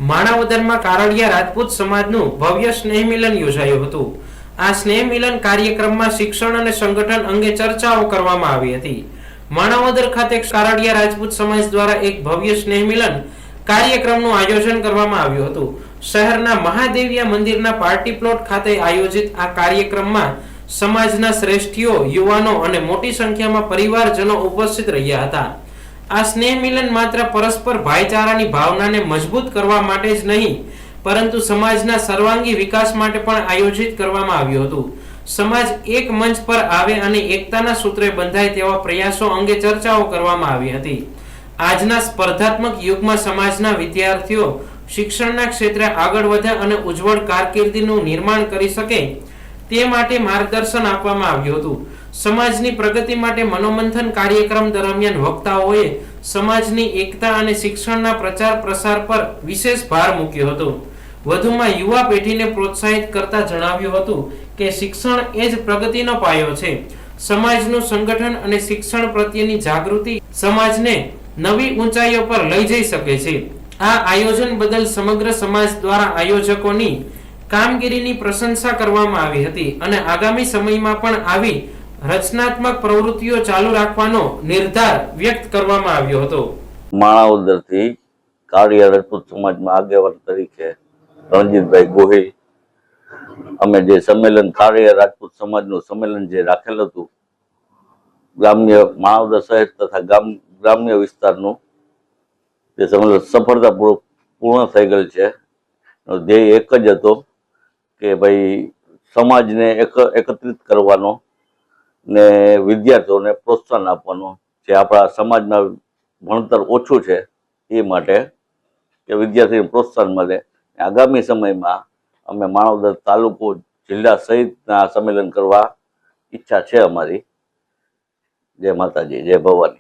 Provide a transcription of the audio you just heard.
માણાવદરમાં કારડિયા રાજપૂત સમાજનું ભવ્ય સ્નેહ મિલન યોજાયું હતું। આ સ્નેહ મિલન કાર્યક્રમમાં શિક્ષણ અને સંગઠન અંગે ચર્ચાઓ કરવામાં આવી હતી। માણાવદર ખાતે કારડિયા રાજપૂત સમાજ દ્વારા એક ભવ્ય સ્નેહ મિલન કાર્યક્રમનું આયોજન કરવામાં આવ્યું હતું। શહેરના મહાદેવિયા મંદિરના પાર્ટી પ્લોટ ખાતે આયોજિત આ કાર્યક્રમમાં સમાજના શ્રેષ્ઠીઓ, યુવાનો અને મોટી સંખ્યામાં પરિવારજનો ઉપસ્થિત રહ્યા હતા। આ સ્નેહ મિલન માત્ર પરસ્પર ભાઈચારાની ભાવનાને મજબૂત કરવા માટે જ નહીં, પરંતુ સમાજના સર્વાંગી વિકાસ માટે પણ આયોજિત કરવામાં આવ્યું હતું। સમાજ એક મંચ પર આવે અને એકતાના સૂત્રે બંધાય તેવા પ્રયાસો અંગે ચર્ચાઓ કરવામાં આવી હતી। આજના સ્પર્ધાત્મક યુગમાં સમાજના વિદ્યાર્થીઓ શિક્ષણના ક્ષેત્રે આગળ વધે અને ઉજ્જવળ કારકિર્દીનું નિર્માણ કરી શકે તે માટે માર્ગદર્શન આપવામાં આવ્યું હતું। સમાજની પ્રગતિ માટે મનોમંથન કાર્યક્રમ દરમિયાન વક્તાઓએ સમાજની એકતા અને શિક્ષણના પ્રચાર પ્રસાર પર વિશેષ ભાર મૂક્યો હતો। વધુમાં યુવા પેઢીને પ્રોત્સાહિત કરતા જણાવ્યું હતું કે શિક્ષણ એ જ પ્રગતિનો પાયો છે। સમાજનું સંગઠન અને શિક્ષણ પ્રત્યેની જાગૃતિ સમાજને નવી ઊંચાઈઓ પર લઈ જઈ શકે છે। આ આયોજન બદલ સમગ્ર સમાજ દ્વારા આયોજકોની કામગીરીની પ્રશંસા કરવામાં આવી હતી અને આગામી સમયમાં પણ આવી રચનાત્મક પ્રવૃત્તિઓ ચાલુ રાખવાનો નિર્ધાર વ્યક્ત કરવામાં આવ્યો હતો। માણાવદરથી કારડિયા રાજપૂત સમાજમાં આગેવાન તરીકે રણજીતભાઈ ગોહિલ અમે જે સંમેલન કારડિયા રાજપૂત સમાજનું સંમેલન જે રાખેલ હતું, ગ્રામ્ય માણાવદર શહેર તથા ગ્રામ્ય વિસ્તારનું જે સંમેલન સફળતાપૂર્વક પૂર્ણ થઈ ગયેલ છે। ધ્યેય એક જ હતો કે ભાઈ સમાજને એકત્રિત કરવાનો ને વિદ્યાર્થીઓને પ્રોત્સાહન આપવાનો, જે આપણા સમાજમાં ભણતર ઓછું છે એ માટે કે વિદ્યાર્થીને પ્રોત્સાહન મળે। આગામી સમયમાં અમે માણાવદર તાલુકો, જિલ્લા સહિતના સંમેલન કરવા ઈચ્છા છે અમારી। જય માતાજી, જય ભવાની।